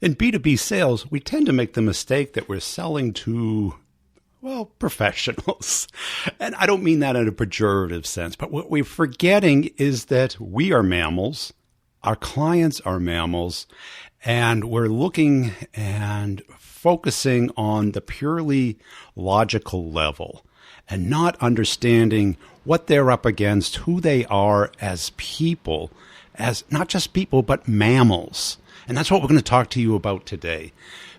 In B2B sales, we tend to make the mistake that we're selling to, well, professionals. And I don't mean that in a pejorative sense, but what we're forgetting is that we are mammals, our clients are mammals, and we're looking and focusing on the purely logical level and not understanding what they're up against, who they are as people, as not just people, but mammals. And that's what we're going to talk to you about today.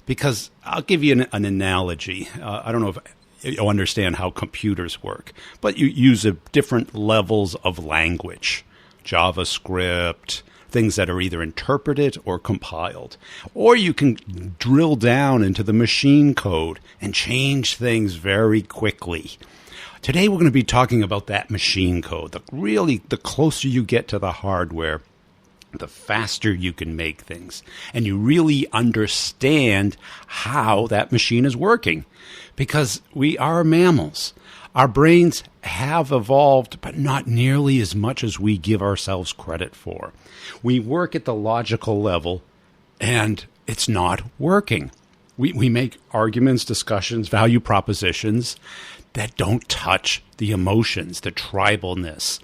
Because I'll give you an analogy. I don't know if you understand how computers work, but you use different levels of language, JavaScript, things that are either interpreted or compiled. Or you can drill down into the machine code and change things very quickly. Today we're going to be talking about that machine code. The closer you get to the hardware, the faster you can make things. And you really understand how that machine is working. Because we are mammals. Our brains have evolved, but not nearly as much as we give ourselves credit for. We work at the logical level, and it's not working. We make arguments, discussions, value propositions that don't touch the emotions, the tribalness,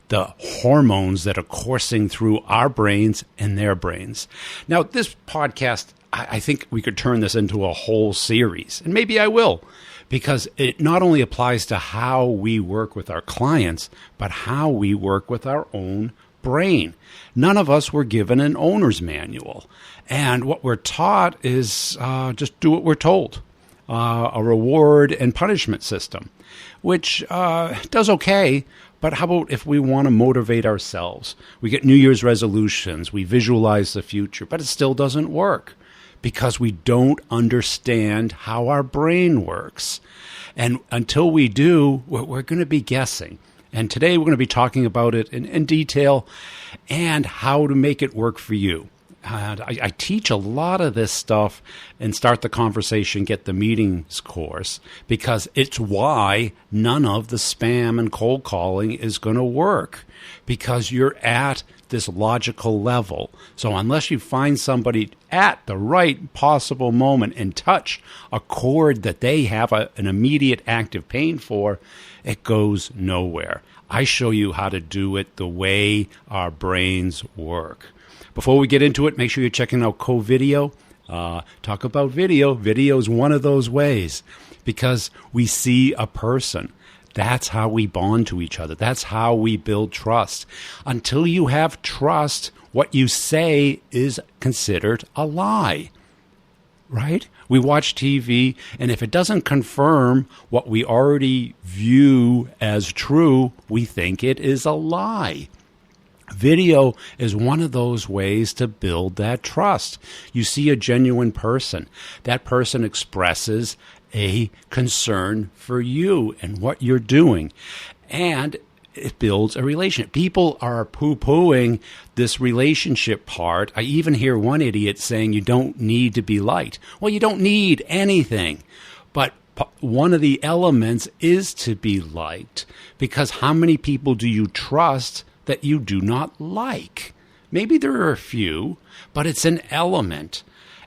the hormones that are coursing through our brains and their brains. Now, this podcast, I think we could turn this into a whole series, and maybe I will, because it not only applies to how we work with our clients, but how we work with our own brain. None of us were given an owner's manual, and what we're taught is just do what we're told. A reward and punishment system, which does okay. But how about if we want to motivate ourselves? We get New Year's resolutions, we visualize the future, but it still doesn't work because we don't understand how our brain works. And until we do, we're going to be guessing. And today we're going to be talking about it in detail and how to make it work for you. And I teach a lot of this stuff in Start the Conversation, Get the Meetings course, because it's why none of the spam and cold calling is going to work, because you're at this logical level. So unless you find somebody at the right possible moment and touch a chord that they have an immediate active pain for, it goes nowhere. I show you how to do it the way our brains work. Before we get into it, make sure you're checking out Co-Video. Talk about video. Video is one of those ways because we see a person. That's how we bond to each other. That's how we build trust. Until you have trust, what you say is considered a lie, right? We watch TV, and if it doesn't confirm what we already view as true, we think it is a lie. Video is one of those ways to build that trust. You see a genuine person. That person expresses a concern for you and what you're doing. And it builds a relationship. People are poo-pooing this relationship part. I even hear one idiot saying you don't need to be liked. Well, you don't need anything. But one of the elements is to be liked. Because how many people do you trust that you do not like? Maybe there are a few, but it's an element.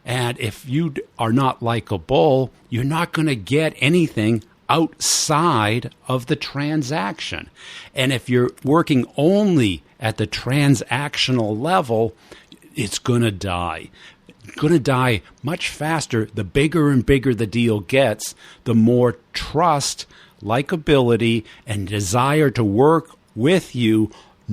And if you are not likable, you're not going to get anything outside of the transaction. And if you're working only at the transactional level, it's going to die. It's going to die much faster. The bigger and bigger the deal gets, the more trust, likability, and desire to work with you,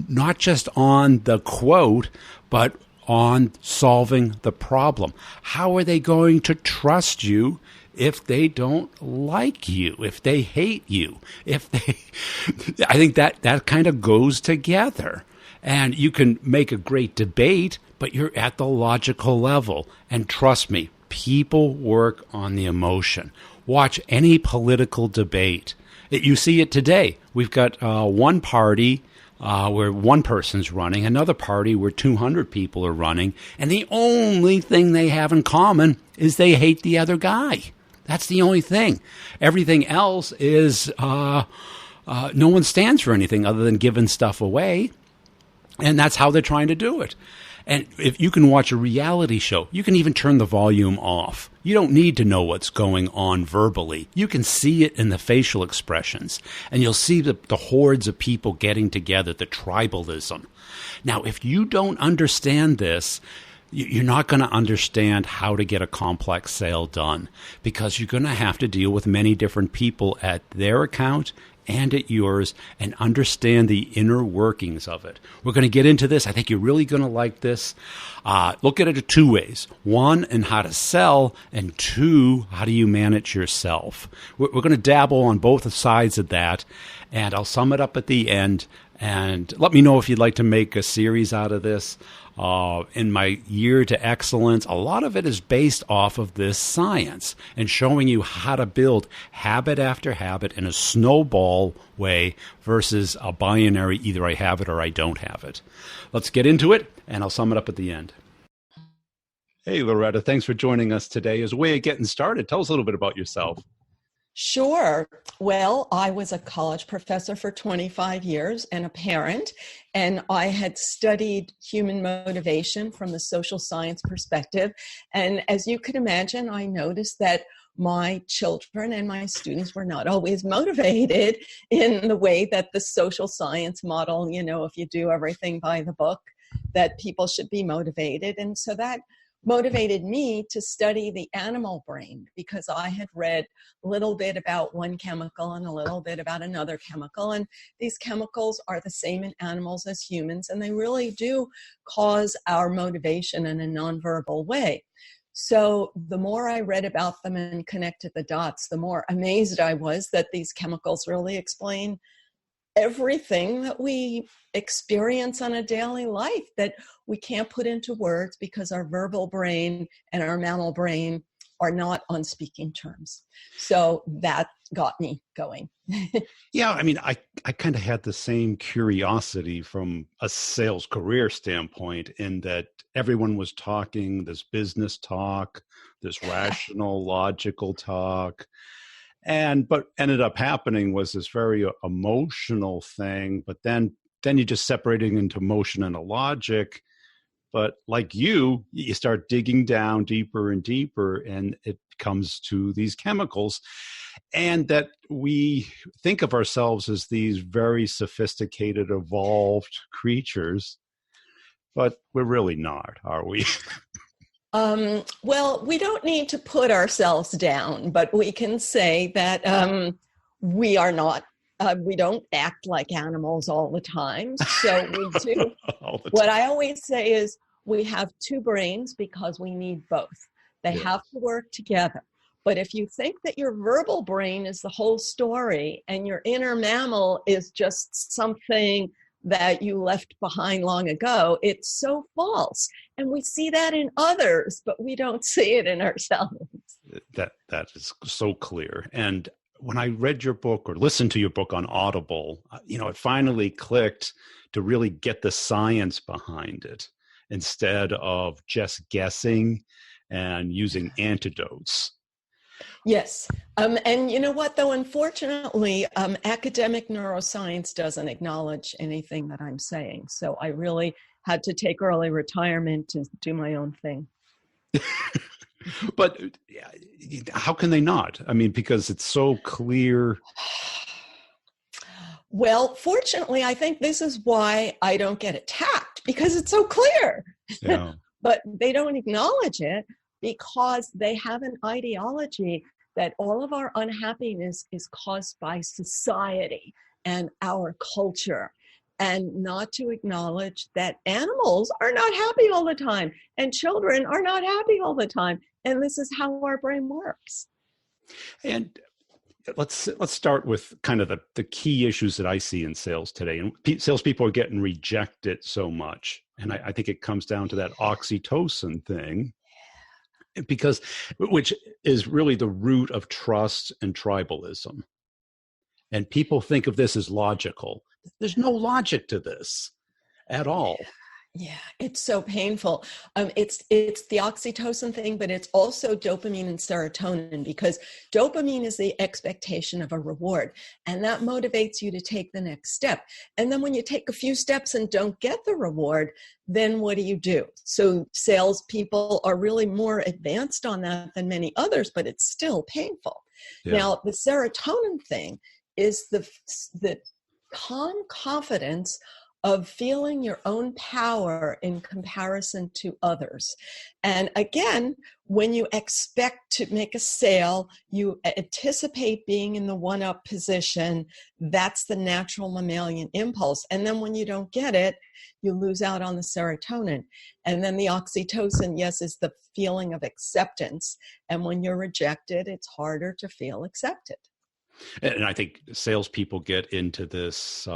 not just on the quote, but on solving the problem. How are they going to trust you if they don't like you, if they hate you, I think that kind of goes together. And you can make a great debate, but you're at the logical level. And trust me, people work on the emotion. Watch any political debate. You see it today. We've got one party where one person's running, another party where 200 people are running, and the only thing they have in common is they hate the other guy. That's the only thing. Everything else is no one stands for anything other than giving stuff away, and that's how they're trying to do it. And if you can watch a reality show, you can even turn the volume off. You don't need to know what's going on verbally. You can see it in the facial expressions, and you'll see the hordes of people getting together, the tribalism. Now, if you don't understand this, you're not going to understand how to get a complex sale done, because you're going to have to deal with many different people at their account and at yours and understand the inner workings of it. We're going to get into this. I think you're really going to like this. Look at it two ways. One, in how to sell, and two, how do you manage yourself? We're going to dabble on both sides of that, and I'll sum it up at the end. And let me know if you'd like to make a series out of this. In my Year to Excellence, a lot of it is based off of this science and showing you how to build habit after habit in a snowball way versus a binary, either I have it or I don't have it. Let's get into it, and I'll sum it up at the end. Hey, Loretta, thanks for joining us today. As a way of getting started, tell us a little bit about yourself. Sure. Well, I was a college professor for 25 years and a parent, and I had studied human motivation from the social science perspective. And as you could imagine, I noticed that my children and my students were not always motivated in the way that the social science model, if you do everything by the book, that people should be motivated. And so that motivated me to study the animal brain, because I had read a little bit about one chemical and a little bit about another chemical. And these chemicals are the same in animals as humans, and they really do cause our motivation in a nonverbal way. So the more I read about them and connected the dots, the more amazed I was that these chemicals really explain everything that we experience on a daily life that we can't put into words because our verbal brain and our mammal brain are not on speaking terms. So that got me going. Yeah, I mean, I kind of had the same curiosity from a sales career standpoint, in that everyone was talking this business talk, this rational, logical talk. But ended up happening was this very emotional thing. But then you just separating into emotion and a logic. But like you start digging down deeper and deeper, and it comes to these chemicals, and that we think of ourselves as these very sophisticated, evolved creatures, but we're really not, are we? Well, we don't need to put ourselves down, but we can say that we are not, we don't act like animals all the time. So we do. What I always say is we have two brains because we need both. They have to work together. But if you think that your verbal brain is the whole story and your inner mammal is just something that you left behind long ago, it's so false. And we see that in others, but we don't see it in ourselves. That is so clear. And when I read your book or listened to your book on Audible, it finally clicked to really get the science behind it instead of just guessing and using antidotes. Yes. And you know what, though, unfortunately, academic neuroscience doesn't acknowledge anything that I'm saying. So I really had to take early retirement to do my own thing. But how can they not? I mean, because it's so clear. Well, fortunately, I think this is why I don't get attacked, because it's so clear. Yeah. But they don't acknowledge it because they have an ideology that all of our unhappiness is caused by society and our culture, and not to acknowledge that animals are not happy all the time and children are not happy all the time. And this is how our brain works. And let's start with kind of the key issues that I see in sales today. And salespeople are getting rejected so much. And I think it comes down to that oxytocin thing, which is really the root of trust and tribalism. And people think of this as logical. There's no logic to this at all. Yeah, it's so painful. It's the oxytocin thing, but it's also dopamine and serotonin, because dopamine is the expectation of a reward, and that motivates you to take the next step. And then when you take a few steps and don't get the reward, then what do? So salespeople are really more advanced on that than many others, but it's still painful. Yeah. Now, the serotonin thing is the calm confidence of feeling your own power in comparison to others. And again, when you expect to make a sale, you anticipate being in the one-up position. That's the natural mammalian impulse. And then when you don't get it, you lose out on the serotonin. And then the oxytocin, yes, is the feeling of acceptance. And when you're rejected, it's harder to feel accepted. And I think salespeople get into this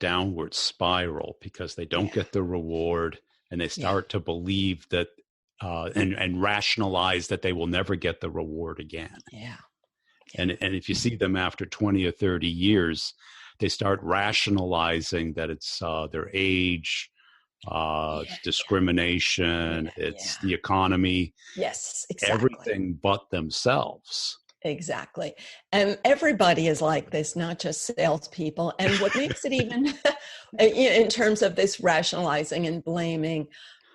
downward spiral because they don't get the reward, and they start to believe that and rationalize that they will never get the reward again. And if you see them after 20 or 30 years, they start rationalizing that it's their age, discrimination, it's the economy. Yes, exactly. Everything but themselves. Exactly. And everybody is like this, not just salespeople. And what makes it even in terms of this rationalizing and blaming.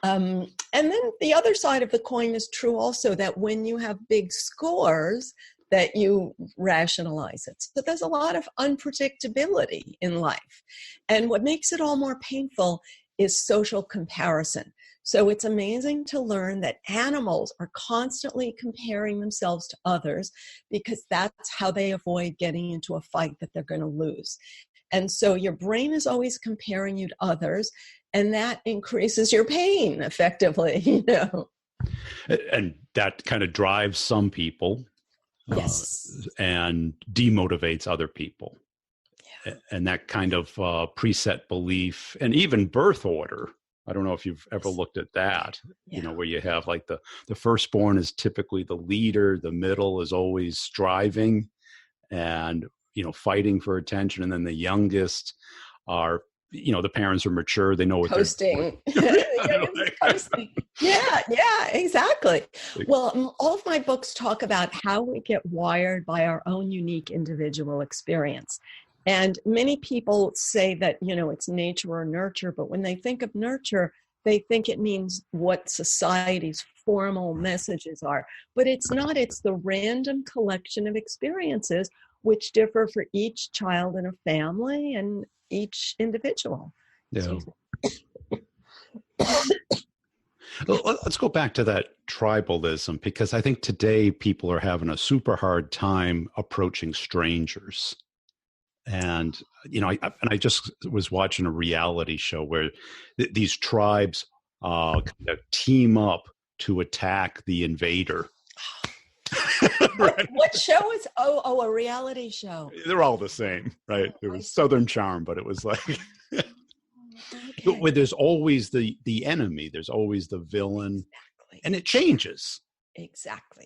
And then the other side of the coin is true also, that when you have big scores, that you rationalize it. So there's a lot of unpredictability in life. And what makes it all more painful is social comparison. So it's amazing to learn that animals are constantly comparing themselves to others, because that's how they avoid getting into a fight that they're going to lose. And so your brain is always comparing you to others, and that increases your pain effectively, you know. And that kind of drives some people. And demotivates other people. And that kind of preset belief, and even birth order. I don't know if you've ever looked at that, you know, where you have like the firstborn is typically the leader, the middle is always striving and, you know, fighting for attention. And then the youngest are, you know, the parents are mature, they know what coasting. Coasting. Yeah, exactly. Well, all of my books talk about how we get wired by our own unique individual experience. And many people say that, you know, it's nature or nurture, but when they think of nurture, they think it means what society's formal messages are. But it's not. It's the random collection of experiences which differ for each child in a family and each individual. Yeah. Let's go back to that tribalism, because I think today people are having a super hard time approaching strangers. And, you know, I just was watching a reality show where these tribes kind of team up to attack the invader. Right. What show is? A reality show. They're all the same, right? It was Southern Charm, but it was like, where there's always the enemy, there's always the villain, and it changes. Exactly.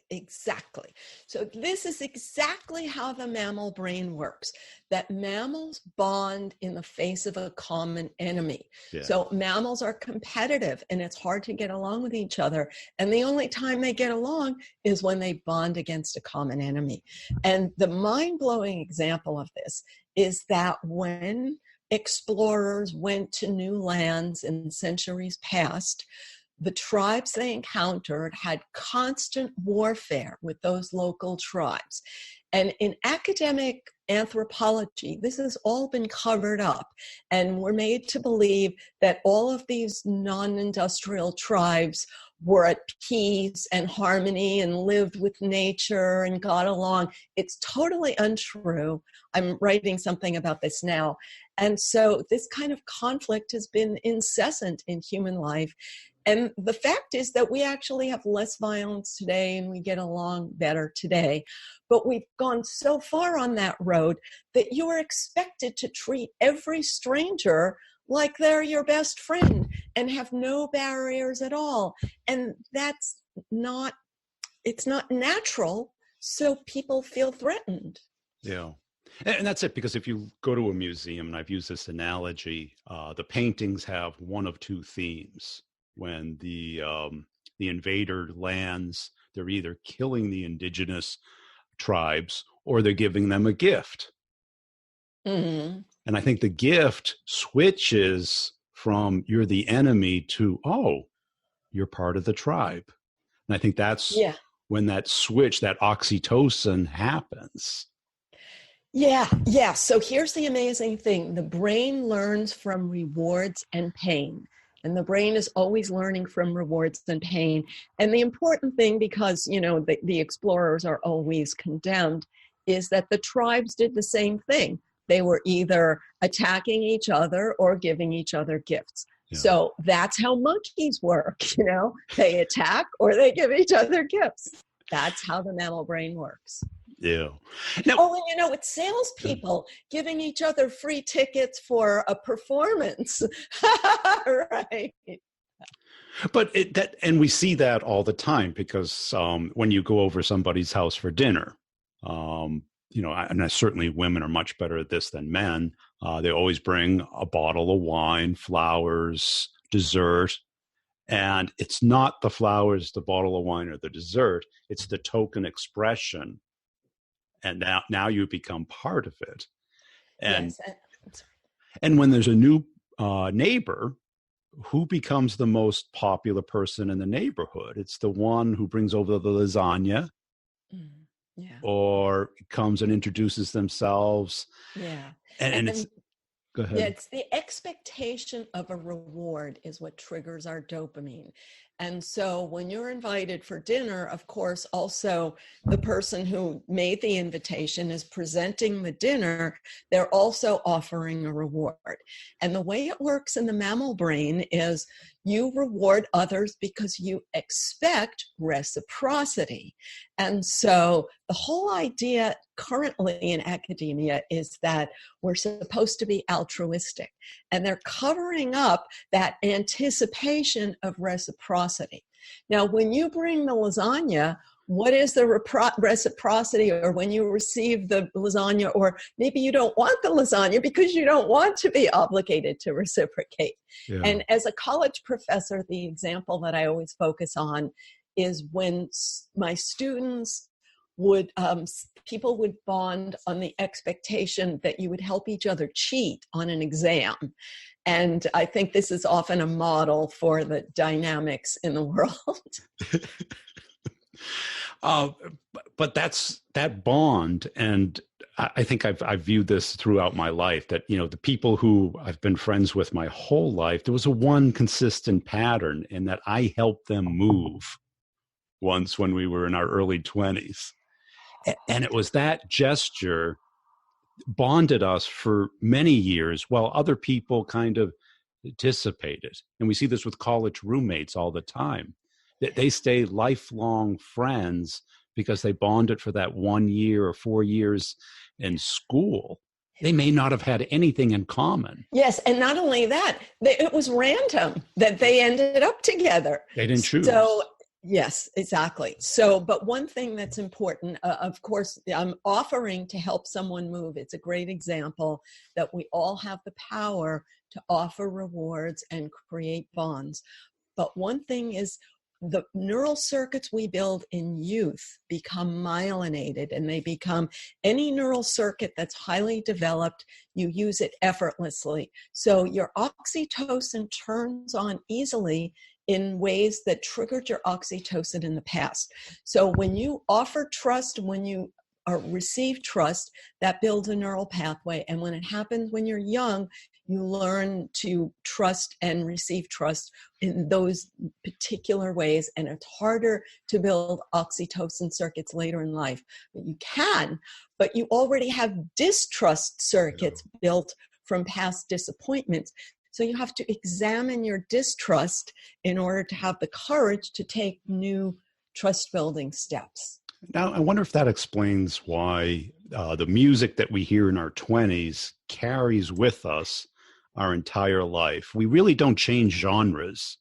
So this is exactly how the mammal brain works, that mammals bond in the face of a common enemy. So mammals are competitive, and it's hard to get along with each other. And the only time they get along is when they bond against a common enemy. And the mind-blowing example of this is that when explorers went to new lands in centuries past, the tribes they encountered had constant warfare with those local tribes. And in academic anthropology, this has all been covered up, and we're made to believe that all of these non-industrial tribes were at peace and harmony and lived with nature and got along. It's totally untrue. I'm writing something about this now. And so this kind of conflict has been incessant in human life. And the fact is that we actually have less violence today, and we get along better today. But we've gone so far on that road that you are expected to treat every stranger like they're your best friend and have no barriers at all. And it's not natural. So people feel threatened. Yeah. And that's it, because if you go to a museum, and I've used this analogy, the paintings have one of two themes. When the invader lands, they're either killing the indigenous tribes or they're giving them a gift. Mm-hmm. And I think the gift switches from you're the enemy to, oh, you're part of the tribe. And I think that's Yeah. when that switch, that oxytocin happens. Yeah, yeah. So here's the amazing thing. The brain learns from rewards and pain. And the brain is always learning from rewards and pain. And the important thing, because, the explorers are always condemned, is that the tribes did the same thing. They were either attacking each other or giving each other gifts. Yeah. So that's how monkeys work, They attack or they give each other gifts. That's how the mammal brain works. Yeah. Now, and it's salespeople giving each other free tickets for a performance, right? But and we see that all the time, because when you go over somebody's house for dinner, and certainly women are much better at this than men. They always bring a bottle of wine, flowers, dessert. And it's not the flowers, the bottle of wine, or the dessert. It's the token expression. And now you become part of it. And, yes. And when there's a new neighbor, who becomes the most popular person in the neighborhood? It's the one who brings over the lasagna. Yeah. Or comes and introduces themselves. Yeah. And it's, go ahead. Yeah, it's the expectation of a reward is what triggers our dopamine. And so when you're invited for dinner, of course, also the person who made the invitation is presenting the dinner. They're also offering a reward. And the way it works in the mammal brain is you reward others because you expect reciprocity. And so the whole idea currently in academia is that we're supposed to be altruistic, and they're covering up that anticipation of reciprocity. Now, when you bring the lasagna, what is the reciprocity? Or when you receive the lasagna, or maybe you don't want the lasagna because you don't want to be obligated to reciprocate. Yeah. And as a college professor, the example that I always focus on is when my students would, people would bond on the expectation that you would help each other cheat on an exam. And I think this is often a model for the dynamics in the world. But that's that bond. And I think I've viewed this throughout my life, that, the people who I've been friends with my whole life, there was a one consistent pattern in that I helped them move once when we were in our early 20s. And it was that gesture bonded us for many years, while other people kind of dissipated. And we see this with college roommates all the time. They stay lifelong friends because they bonded for that 1 year or 4 years in school. They may not have had anything in common. Yes, and not only that, it was random that they ended up together. They didn't choose. So, yes, exactly. So, but one thing that's important, of course, I'm offering to help someone move. It's a great example that we all have the power to offer rewards and create bonds. But one thing is, the neural circuits we build in youth become myelinated, and they become any neural circuit that's highly developed, you use it effortlessly. So your oxytocin turns on easily in ways that triggered your oxytocin in the past. So when you offer trust, when you receive trust, that builds a neural pathway. And when it happens when you're young, you learn to trust and receive trust in those particular ways. And it's harder to build oxytocin circuits later in life. But you can, but you already have distrust circuits built from past disappointments. So you have to examine your distrust in order to have the courage to take new trust-building steps. Now, I wonder if that explains why the music that we hear in our 20s carries with us our entire life. We really don't change genres.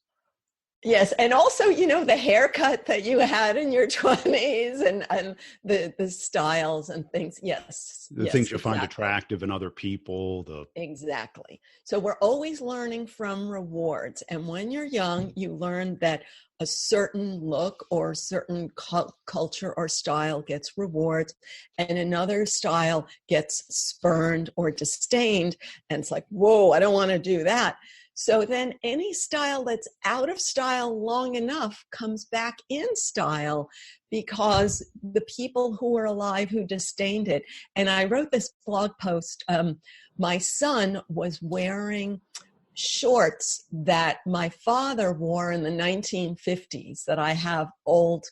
Yes, and also, the haircut that you had in your 20s and the styles and things. Yes, The yes, things you find exactly. attractive in other people, Exactly. So we're always learning from rewards. And when you're young, you learn that a certain look or certain culture or style gets rewards, and another style gets spurned or disdained. And it's like, whoa, I don't want to do that. So then any style that's out of style long enough comes back in style because the people who were alive who disdained it. And I wrote this blog post. My son was wearing shorts that my father wore in the 1950s that I have old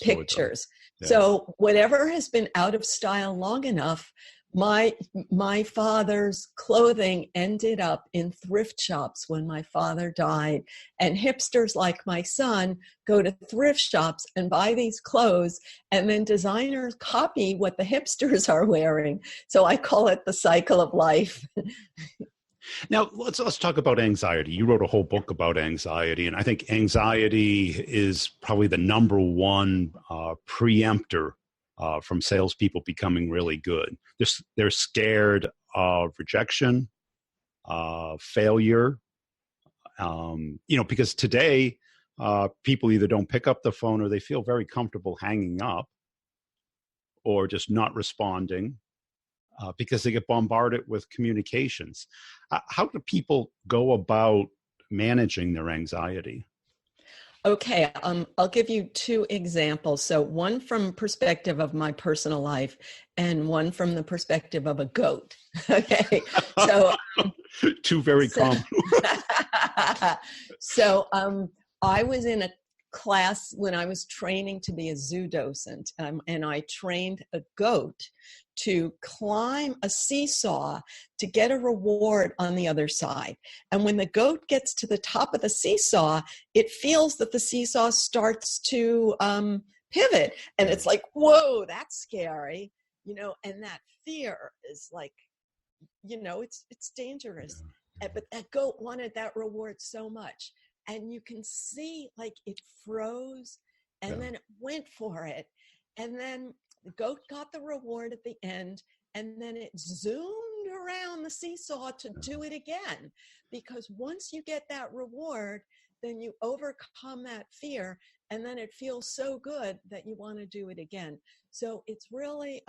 pictures. Yeah. So whatever has been out of style long enough, my father's clothing ended up in thrift shops when my father died. And hipsters like my son go to thrift shops and buy these clothes, and then designers copy what the hipsters are wearing. So I call it the cycle of life. Now, let's talk about anxiety. You wrote a whole book about anxiety, and I think anxiety is probably the number one preemptor from salespeople becoming really good. They're scared of rejection, failure, because today people either don't pick up the phone or they feel very comfortable hanging up or just not responding. Because they get bombarded with communications. How do people go about managing their anxiety? Okay, I'll give you two examples. So one from perspective of my personal life and one from the perspective of a goat. Okay, so two very common. So I was in a class when I was training to be a zoo docent, and I trained a goat to climb a seesaw to get a reward on the other side. And when the goat gets to the top of the seesaw, it feels that the seesaw starts to pivot, and it's like, whoa, that's scary, and that fear is like, it's dangerous. But that goat wanted that reward so much. And you can see like it froze and then it went for it. And then the goat got the reward at the end, and then it zoomed around the seesaw to do it again. Because once you get that reward, then you overcome that fear, and then it feels so good that you want to do it again. So it's really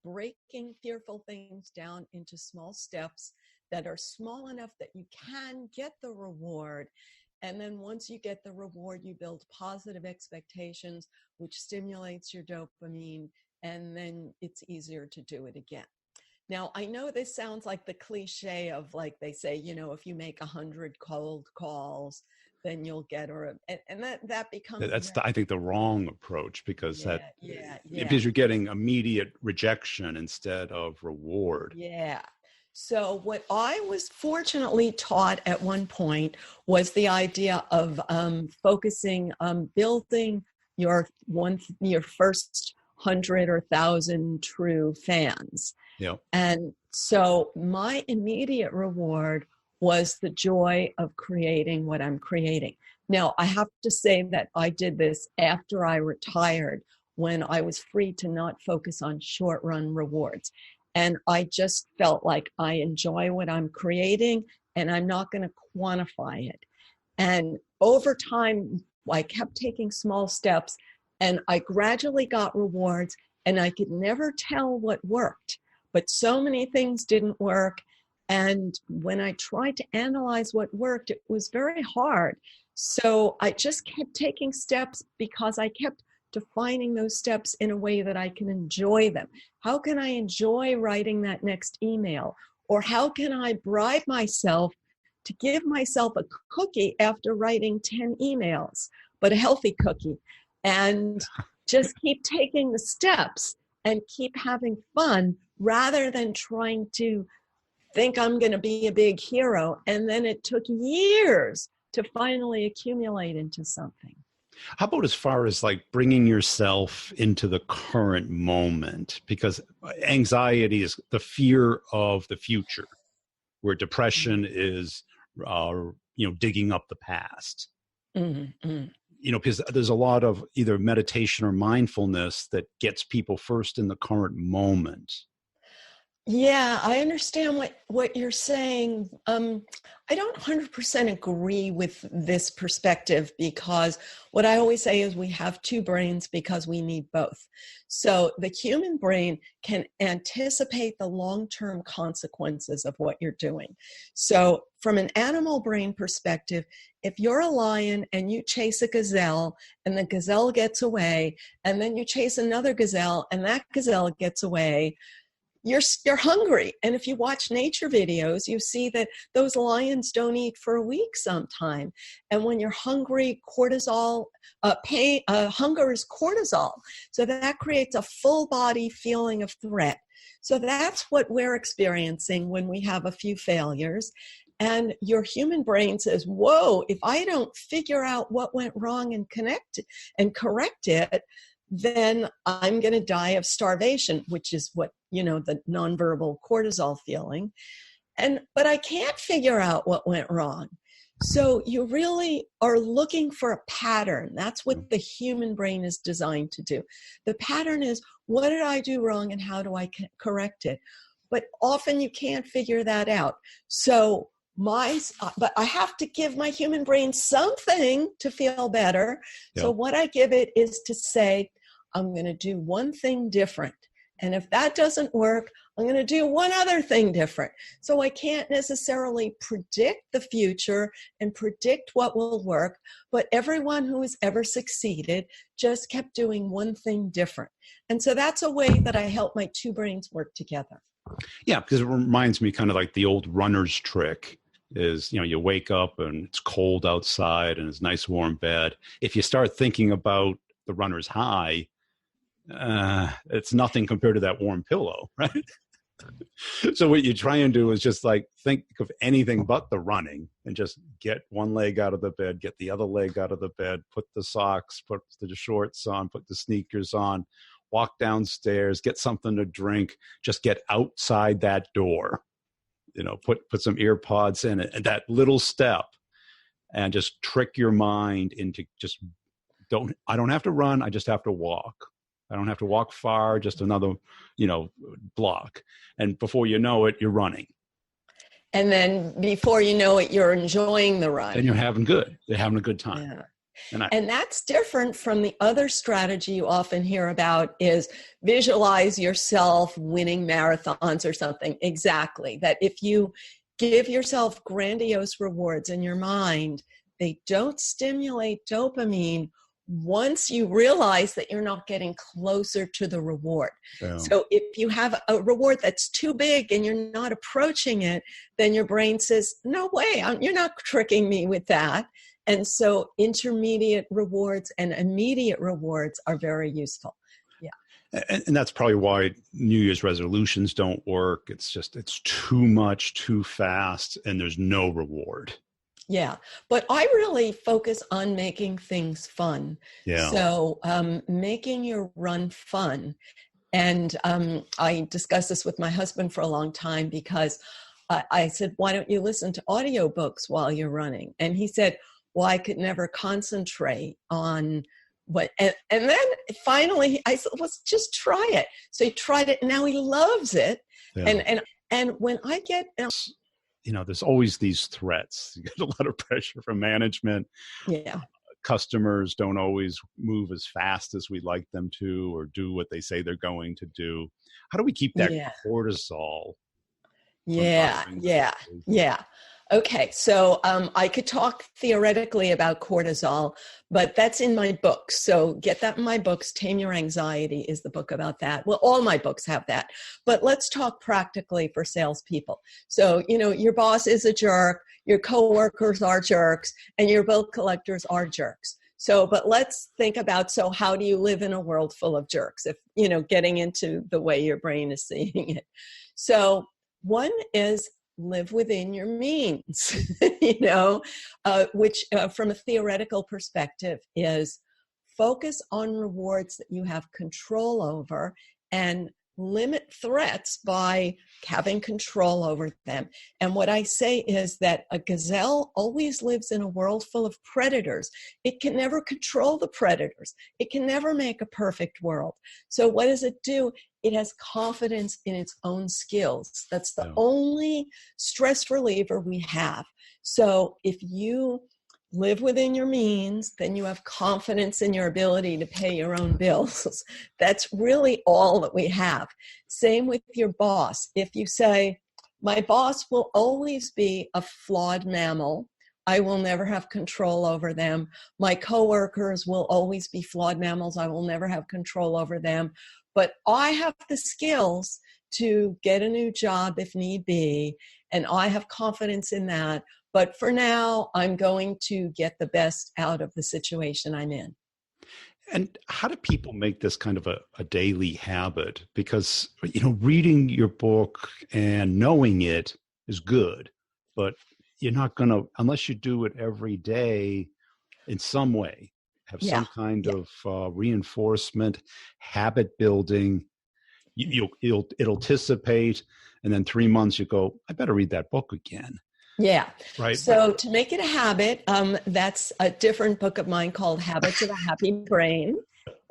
breaking fearful things down into small steps that are small enough that you can get the reward. And then once you get the reward, you build positive expectations, which stimulates your dopamine, and then it's easier to do it again. Now, I know this sounds like the cliche of, like they say, if you make 100 cold calls, then you'll get and that becomes I think the wrong approach, because because you're getting immediate rejection instead of reward. Yeah. So what I was fortunately taught at one point was the idea of focusing on building your first 100 or 1,000 true fans. Yeah. And so my immediate reward was the joy of creating what I'm creating. Now, I have to say that I did this after I retired, when I was free to not focus on short-run rewards. And I just felt like I enjoy what I'm creating, and I'm not going to quantify it. And over time, I kept taking small steps, and I gradually got rewards, and I could never tell what worked. But so many things didn't work. And when I tried to analyze what worked, it was very hard. So I just kept taking steps because I kept defining those steps in a way that I can enjoy them. How can I enjoy writing that next email? Or how can I bribe myself to give myself a cookie after writing 10 emails, but a healthy cookie? And just keep taking the steps and keep having fun, rather than trying to think I'm going to be a big hero. And then it took years to finally accumulate into something. How about as far as like bringing yourself into the current moment? Because anxiety is the fear of the future, where depression is digging up the past. Mm-hmm. Because there's a lot of either meditation or mindfulness that gets people first in the current moment. Yeah, I understand what you're saying. I don't 100% agree with this perspective, because what I always say is we have two brains because we need both. So the human brain can anticipate the long-term consequences of what you're doing. So from an animal brain perspective, if you're a lion and you chase a gazelle and the gazelle gets away, and then you chase another gazelle and that gazelle gets away, you're hungry. And if you watch nature videos, you see that those lions don't eat for a week sometime. And when you're hungry, cortisol, hunger is cortisol. So that creates a full body feeling of threat. So that's what we're experiencing when we have a few failures. And your human brain says, whoa, if I don't figure out what went wrong and correct it, then I'm going to die of starvation, which is what, the nonverbal cortisol feeling. But I can't figure out what went wrong. So you really are looking for a pattern. That's what the human brain is designed to do. The pattern is, what did I do wrong and how do I correct it? But often you can't figure that out. So but I have to give my human brain something to feel better. Yep. So what I give it is to say, I'm going to do one thing different. And if that doesn't work, I'm going to do one other thing different. So I can't necessarily predict the future and predict what will work, but everyone who has ever succeeded just kept doing one thing different. And so that's a way that I help my two brains work together. Yeah, because it reminds me kind of like the old runner's trick is, you wake up and it's cold outside and it's a nice warm bed. If you start thinking about the runner's high, it's nothing compared to that warm pillow, right? So what you try and do is just like think of anything but the running and just get one leg out of the bed, get the other leg out of the bed, put the socks, put the shorts on, put the sneakers on, walk downstairs, get something to drink, just get outside that door, put some ear pods in it, and that little step, and just trick your mind into I don't have to run, I just have to walk. I don't have to walk far, just another, block. And before you know it, you're running. And then before you know it, you're enjoying the run. And you're having a good time. Yeah. And that's different from the other strategy you often hear about is visualize yourself winning marathons or something. Exactly. That if you give yourself grandiose rewards in your mind, they don't stimulate dopamine once you realize that you're not getting closer to the reward. Yeah. So if you have a reward that's too big and you're not approaching it, then your brain says, no way, you're not tricking me with that. And so intermediate rewards and immediate rewards are very useful. Yeah. And that's probably why New Year's resolutions don't work. It's too much, too fast, and there's no reward. Yeah, but I really focus on making things fun. Yeah. So making your run fun. And I discussed this with my husband for a long time because I said, why don't you listen to audiobooks while you're running? And he said, well, I could never concentrate on what. And then finally I said, let's just try it. So he tried it and now he loves it. Yeah. And when I get... there's always these threats. You get a lot of pressure from management. Yeah. Customers don't always move as fast as we'd like them to or do what they say they're going to do. How do we keep that cortisol? Yeah. Okay, so I could talk theoretically about cortisol, but that's in my books. So get that in my books. Tame Your Anxiety is the book about that. Well, all my books have that. But let's talk practically for salespeople. So, your boss is a jerk, your coworkers are jerks, and your bill collectors are jerks. So, but let's think about, so how do you live in a world full of jerks? If, getting into the way your brain is seeing it. So one is live within your means, which from a theoretical perspective is focus on rewards that you have control over and limit threats by having control over them. And what I say is that a gazelle always lives in a world full of predators. It can never control the predators. It can never make a perfect world. So what does it do? It has confidence in its own skills. That's the only stress reliever we have. So if you live within your means, then you have confidence in your ability to pay your own bills. That's really all that we have. Same with your boss. If you say, my boss will always be a flawed mammal, I will never have control over them. My coworkers will always be flawed mammals, I will never have control over them. But I have the skills to get a new job if need be, and I have confidence in that. But for now, I'm going to get the best out of the situation I'm in. And how do people make this kind of a daily habit? Because, reading your book and knowing it is good, but you're not going to, unless you do it every day in some way, have some kind of reinforcement, habit building. It'll dissipate, and then 3 months you go, I better read that book again. Yeah. Right. So to make it a habit, that's a different book of mine called Habits of a Happy Brain.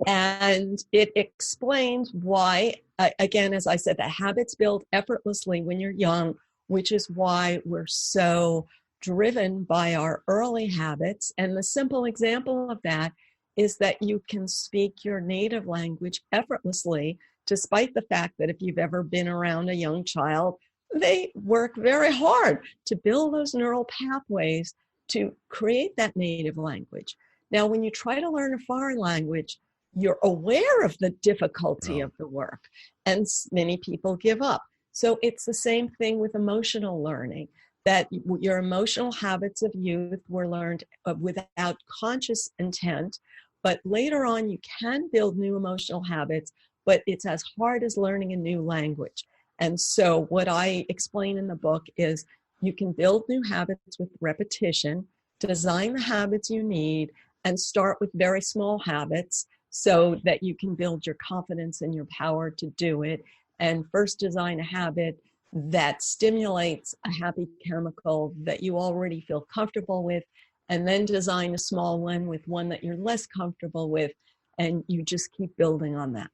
And it explains why, again, as I said, that habits build effortlessly when you're young, which is why we're so driven by our early habits. And the simple example of that is that you can speak your native language effortlessly, despite the fact that if you've ever been around a young child, they work very hard to build those neural pathways to create that native language. Now, when you try to learn a foreign language, you're aware of the difficulty of the work, and many people give up. So it's the same thing with emotional learning, that your emotional habits of youth were learned without conscious intent, but later on you can build new emotional habits, but it's as hard as learning a new language. And so what I explain in the book is you can build new habits with repetition, design the habits you need, and start with very small habits so that you can build your confidence in your power to do it. And first design a habit that stimulates a happy chemical that you already feel comfortable with, and then design a small one with one that you're less comfortable with, and you just keep building on that.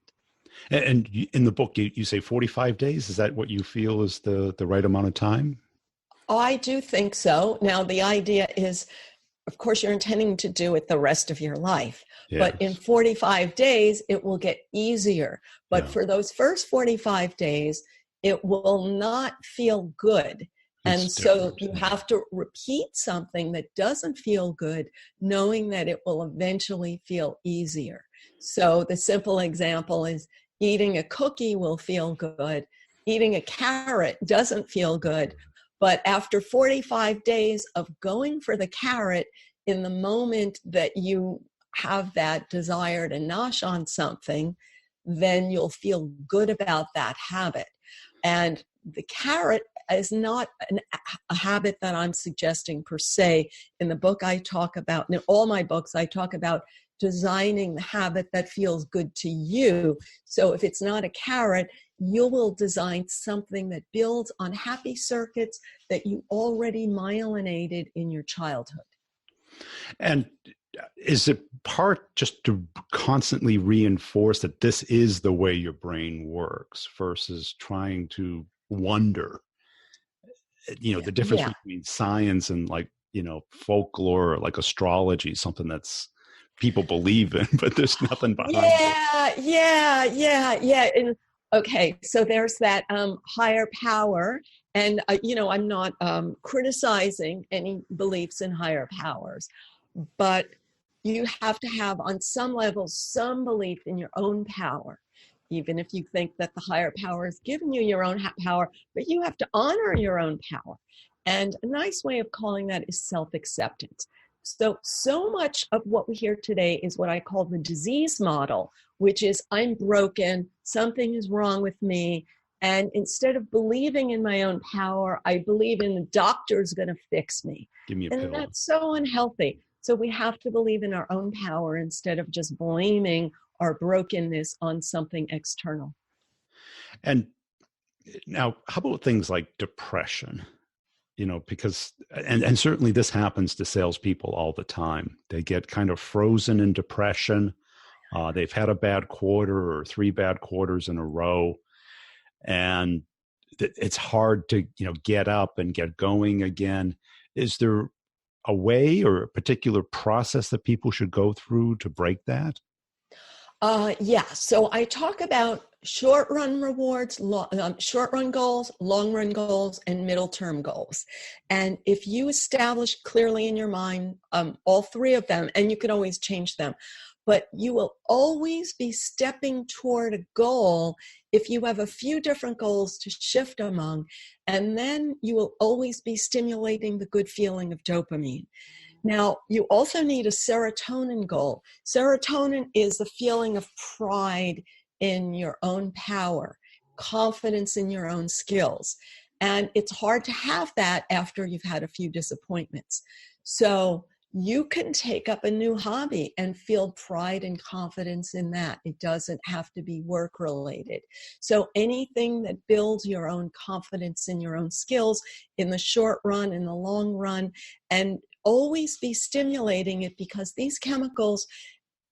And in the book, you say 45 days. Is that what you feel is the right amount of time? Oh, I do think so. Now, the idea is, of course, you're intending to do it the rest of your life. Yes. But in 45 days, it will get easier. But for those first 45 days, it will not feel good. And so you have to repeat something that doesn't feel good, knowing that it will eventually feel easier. So the simple example is eating a cookie will feel good. Eating a carrot doesn't feel good. But after 45 days of going for the carrot, in the moment that you have that desire to nosh on something, then you'll feel good about that habit. And the carrot is not a habit that I'm suggesting per se. In the book I talk about, in all my books, I talk about designing the habit that feels good to you. So if it's not a carrot, you will design something that builds on happy circuits that you already myelinated in your childhood. And is it part just to constantly reinforce that this is the way your brain works versus trying to wonder, the difference between science and folklore, like astrology, something that's people believe in, but there's nothing behind it. Yeah. And, okay, so there's that higher power, and I'm not criticizing any beliefs in higher powers, but you have to have, on some level, some belief in your own power, even if you think that the higher power has given you your own power, but you have to honor your own power. And a nice way of calling that is self-acceptance. So much of what we hear today is what I call the disease model, which is I'm broken, something is wrong with me, and instead of believing in my own power, I believe in the doctor's going to fix me. Give me a pill. And that's so unhealthy. So we have to believe in our own power instead of just blaming our brokenness on something external. And now, how about things like depression? Because, and certainly this happens to salespeople all the time. They get kind of frozen in depression. They've had a bad quarter or 3 bad quarters in a row, and it's hard to, get up and get going again. Is there a way or a particular process that people should go through to break that? Yeah. So I talk about short run rewards, short run goals, long run goals, and middle term goals. And if you establish clearly in your mind all 3 of them, and you can always change them, but you will always be stepping toward a goal if you have a few different goals to shift among, and then you will always be stimulating the good feeling of dopamine. Now, you also need a serotonin goal. Serotonin is the feeling of pride in your own power, confidence in your own skills. And it's hard to have that after you've had a few disappointments. So you can take up a new hobby and feel pride and confidence in that. It doesn't have to be work related. So anything that builds your own confidence in your own skills in the short run, in the long run, and always be stimulating it, because these chemicals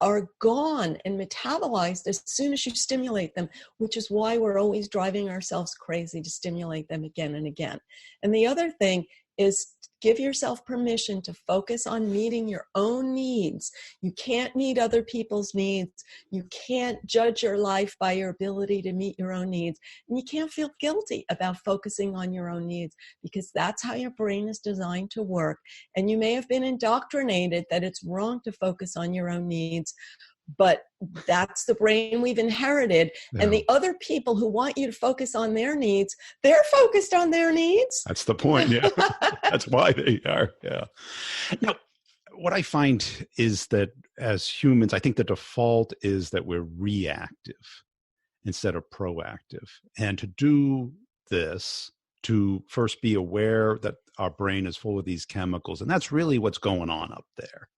are gone and metabolized as soon as you stimulate them, which is why we're always driving ourselves crazy to stimulate them again and again. And the other thing is, give yourself permission to focus on meeting your own needs. You can't meet other people's needs. You can't judge your life by your ability to meet your own needs. And you can't feel guilty about focusing on your own needs, because that's how your brain is designed to work. And you may have been indoctrinated that it's wrong to focus on your own needs, but that's the brain we've inherited. Yeah. And the other people who want you to focus on their needs, they're focused on their needs. That's the point. Yeah. That's why they are. Yeah. Now, what I find is that as humans, I think the default is that we're reactive instead of proactive. And to do this, to first be aware that our brain is full of these chemicals, and that's really what's going on up there.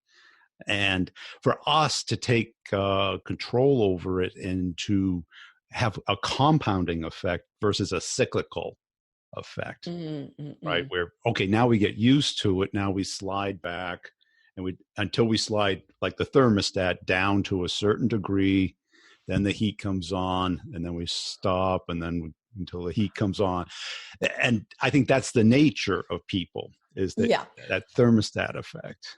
And for us to take control over it and to have a compounding effect versus a cyclical effect, right? Where, okay, now we get used to it. Now we slide back, and until we slide like the thermostat down to a certain degree, then the heat comes on, and then we stop, and then until the heat comes on. And I think that's the nature of people, is that, that thermostat effect.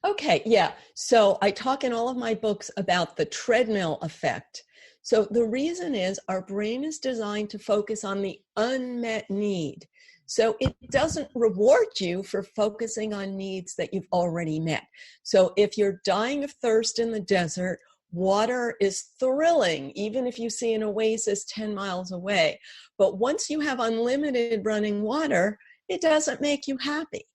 Okay, yeah. So I talk in all of my books about the treadmill effect. So the reason is our brain is designed to focus on the unmet need. So it doesn't reward you for focusing on needs that you've already met. So if you're dying of thirst in the desert, water is thrilling, even if you see an oasis 10 miles away. But once you have unlimited running water, it doesn't make you happy.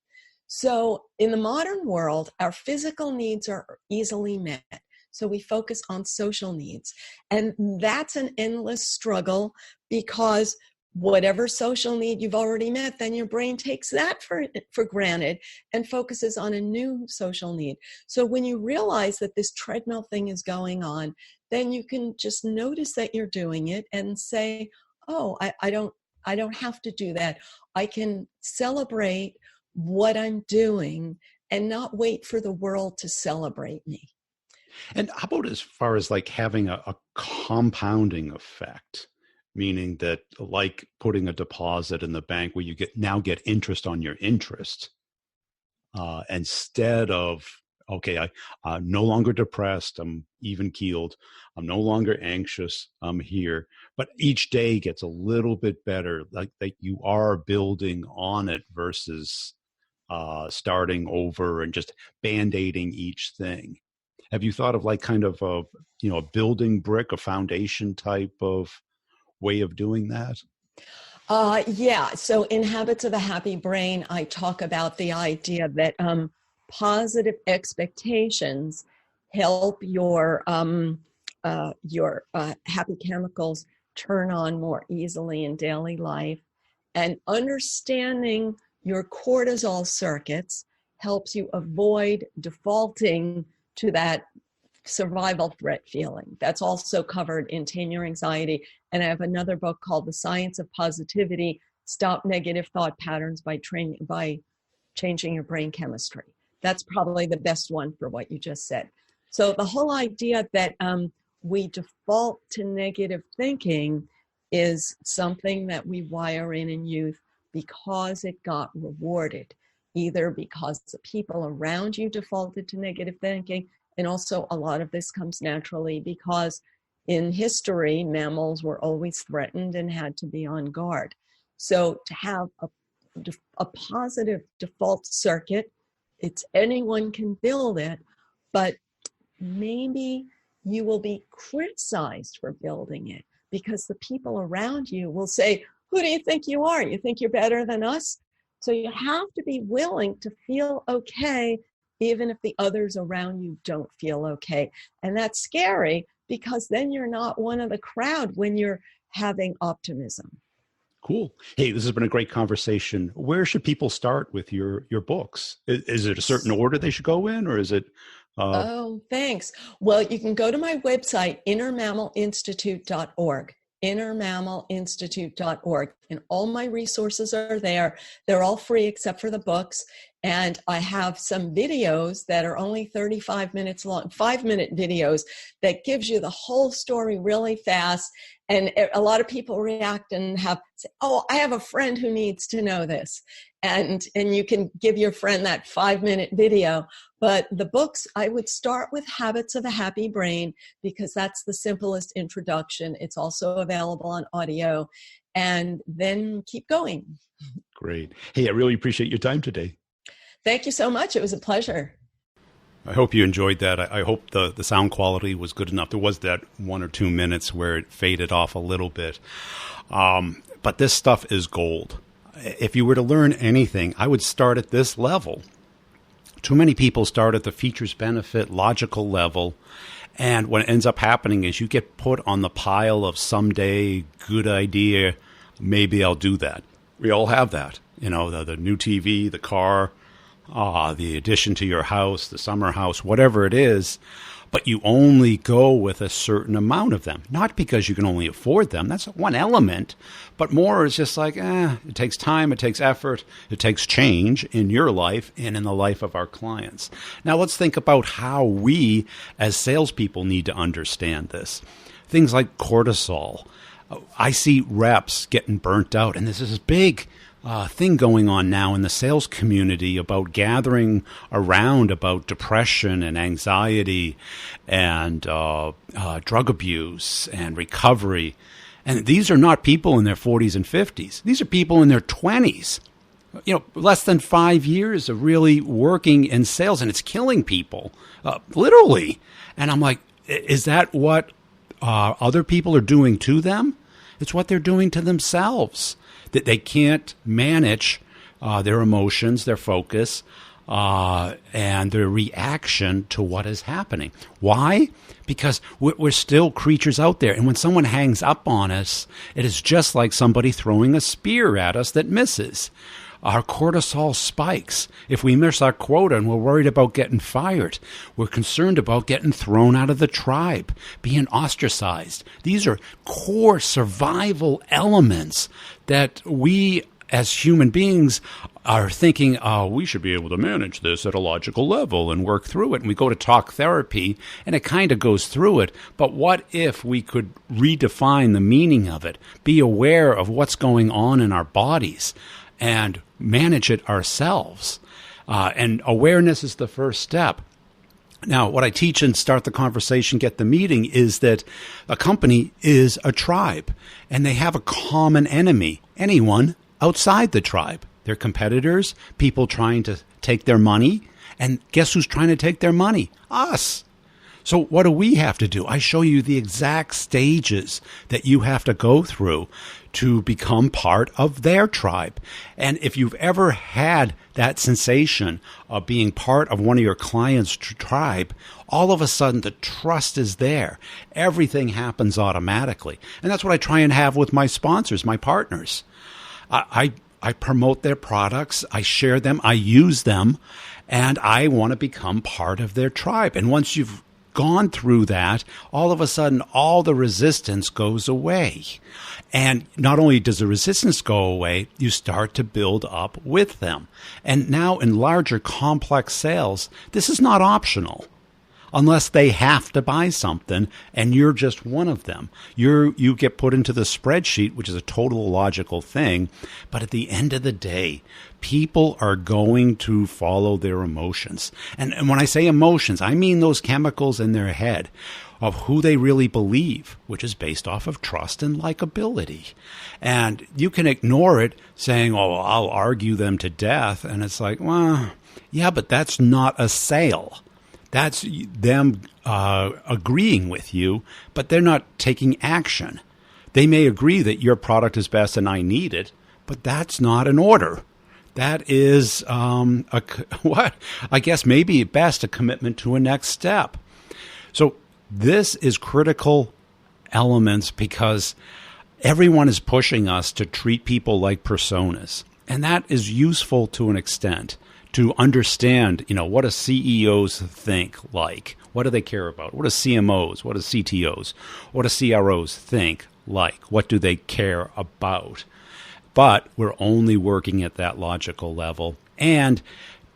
So in the modern world, our physical needs are easily met. So we focus on social needs. And that's an endless struggle, because whatever social need you've already met, then your brain takes that for granted and focuses on a new social need. So when you realize that this treadmill thing is going on, then you can just notice that you're doing it and say, oh, I don't have to do that. I can celebrate what I'm doing and not wait for the world to celebrate me. And how about as far as like having a compounding effect, meaning that like putting a deposit in the bank where you now get interest on your interest, instead of, okay, I'm no longer depressed, I'm even keeled, I'm no longer anxious, I'm here. But each day gets a little bit better, like that you are building on it versus starting over and just band-aiding each thing. Have you thought of like kind of a building brick, a foundation type of way of doing that? Yeah. So in Habits of a Happy Brain, I talk about the idea that positive expectations help your happy chemicals turn on more easily in daily life, and understanding your cortisol circuits helps you avoid defaulting to that survival threat feeling. That's also covered in Tame Your Anxiety. And I have another book called The Science of Positivity, Stop Negative Thought Patterns by Changing Your Brain Chemistry. That's probably the best one for what you just said. So the whole idea that we default to negative thinking is something that we wire in youth because it got rewarded, either because the people around you defaulted to negative thinking, and also a lot of this comes naturally because in history, mammals were always threatened and had to be on guard. So to have a positive default circuit, anyone can build it, but maybe you will be criticized for building it because the people around you will say, who do you think you are? You think you're better than us? So you have to be willing to feel okay, even if the others around you don't feel okay. And that's scary because then you're not one of the crowd when you're having optimism. Cool. Hey, this has been a great conversation. Where should people start with your books? Is it a certain order they should go in, or is it? Oh, thanks. Well, you can go to my website, innermammalinstitute.org, innermammalinstitute.org, and all my resources are there. They're all free except for the books. And I have some videos that are only 35 minutes long, 5-minute videos that gives you the whole story really fast. And a lot of people react and say, oh, I have a friend who needs to know this. And you can give your friend that 5-minute video. But the books, I would start with Habits of a Happy Brain because that's the simplest introduction. It's also available on audio. And then keep going. Great. Hey, I really appreciate your time today. Thank you so much. It was a pleasure. I hope you enjoyed that. I hope the sound quality was good enough. There was that 1 or 2 minutes where it faded off a little bit. But this stuff is gold. If you were to learn anything, I would start at this level. Too many people start at the features, benefit, logical level. And what ends up happening is you get put on the pile of someday, good idea, maybe I'll do that. We all have that. You know, the new TV, the car, the addition to your house, the summer house, whatever it is, but you only go with a certain amount of them. Not because you can only afford them. That's one element, but more is just like, it takes time, it takes effort, it takes change in your life and in the life of our clients. Now let's think about how we as salespeople need to understand this. Things like cortisol. I see reps getting burnt out, and this is big thing going on now in the sales community about gathering around about depression and anxiety and drug abuse and recovery. And these are not people in their 40s and 50s. These are people in their 20s. You know, less than 5 years of really working in sales, and it's killing people, literally. And I'm like, is that what other people are doing to them? It's what they're doing to themselves. That they can't manage their emotions, their focus, and their reaction to what is happening. Why? Because we're still creatures out there. And when someone hangs up on us, it is just like somebody throwing a spear at us that misses. Our cortisol spikes. If we miss our quota and we're worried about getting fired, we're concerned about getting thrown out of the tribe, being ostracized. These are core survival elements that we as human beings are thinking, we should be able to manage this at a logical level and work through it. And we go to talk therapy and it kind of goes through it. But what if we could redefine the meaning of it, be aware of what's going on in our bodies, and manage it ourselves. And awareness is the first step. Now, what I teach and start the conversation, get the meeting, is that a company is a tribe, and they have a common enemy, anyone outside the tribe. They're competitors, people trying to take their money, and guess who's trying to take their money? Us. So what do we have to do? I show you the exact stages that you have to go through to become part of their tribe. And if you've ever had that sensation of being part of one of your clients' tribe, all of a sudden the trust is there. Everything happens automatically. And that's what I try and have with my sponsors, my partners. I promote their products, I share them, I use them, and I want to become part of their tribe. And once you've gone through that, all of a sudden, all the resistance goes away. And not only does the resistance go away, you start to build up with them. And now in larger, complex sales, this is not optional. Unless they have to buy something and you're just one of them. You get put into the spreadsheet, which is a total logical thing. But at the end of the day, people are going to follow their emotions. And when I say emotions, I mean those chemicals in their head of who they really believe, which is based off of trust and likability. And you can ignore it saying, oh, I'll argue them to death. And it's like, well, yeah, but that's not a sale. That's them agreeing with you, but they're not taking action. They may agree that your product is best and I need it, but that's not an order. That is, what? I guess maybe at best a commitment to a next step. So this is critical elements because everyone is pushing us to treat people like personas. And that is useful to an extent. To understand, what do CEOs think like? What do they care about? What do CMOs, what do CTOs, what do CROs think like? What do they care about? But we're only working at that logical level. And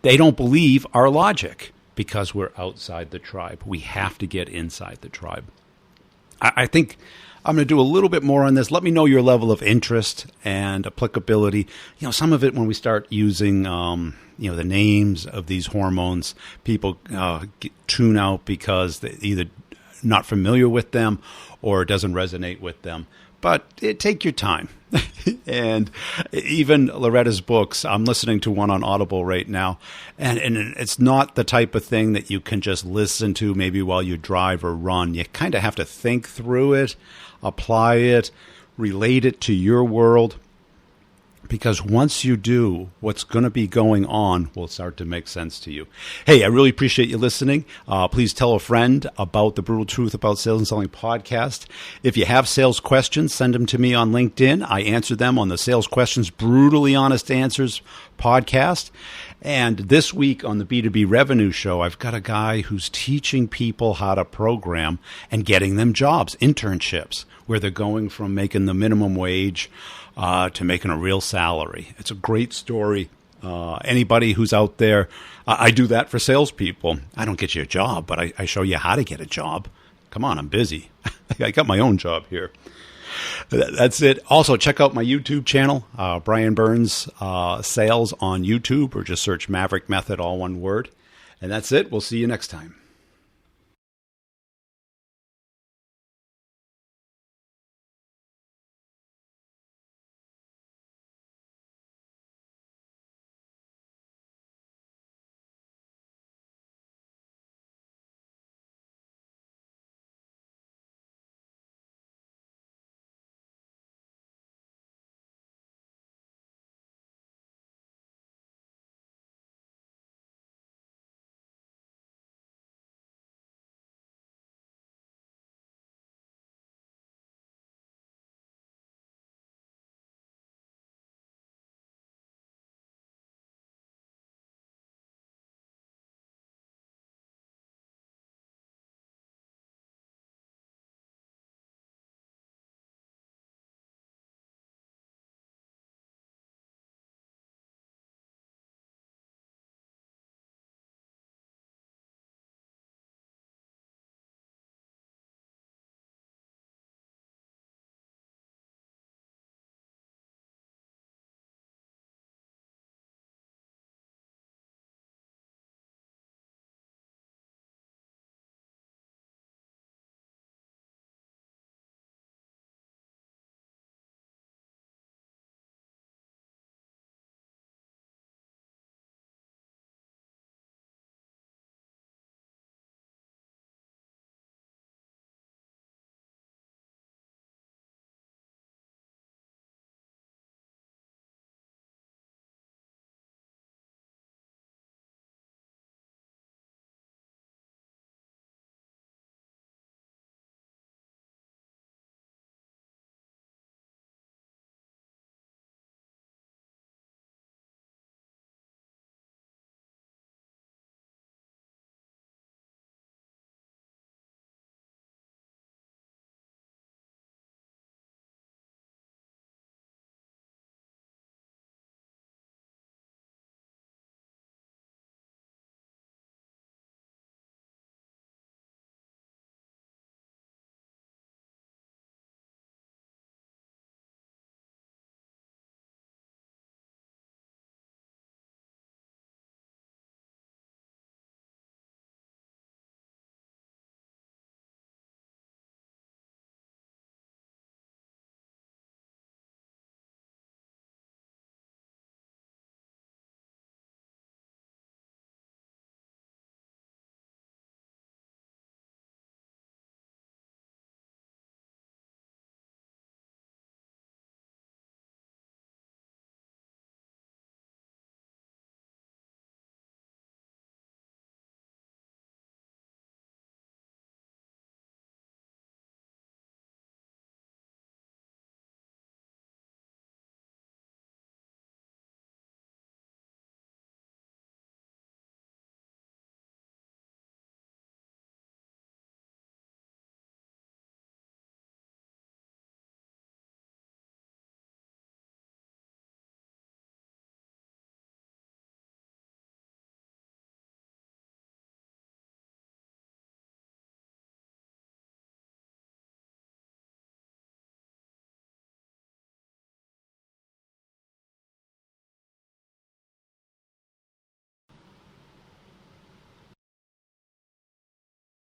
they don't believe our logic because we're outside the tribe. We have to get inside the tribe. I think I'm going to do a little bit more on this. Let me know your level of interest and applicability. Some of it when we start using, the names of these hormones, people tune out because they're either not familiar with them or it doesn't resonate with them. But take your time. And even Loretta's books, I'm listening to one on Audible right now, and it's not the type of thing that you can just listen to maybe while you drive or run. You kind of have to think through it, apply it, relate it to your world, because once you do, what's going to be going on will start to make sense to you. Hey, I really appreciate you listening. Please tell a friend about the Brutal Truth About Sales and Selling podcast. If you have sales questions, send them to me on LinkedIn. I answer them on the Sales Questions Brutally Honest Answers podcast. And this week on the B2B Revenue Show, I've got a guy who's teaching people how to program and getting them jobs, internships, where they're going from making the minimum wage to making a real salary. It's a great story. Anybody who's out there, I do that for salespeople. I don't get you a job, but I show you how to get a job. Come on, I'm busy. I got my own job here. That's it. Also, check out my YouTube channel, Brian Burns Sales on YouTube, or just search Maverick Method, all one word. And that's it. We'll see you next time.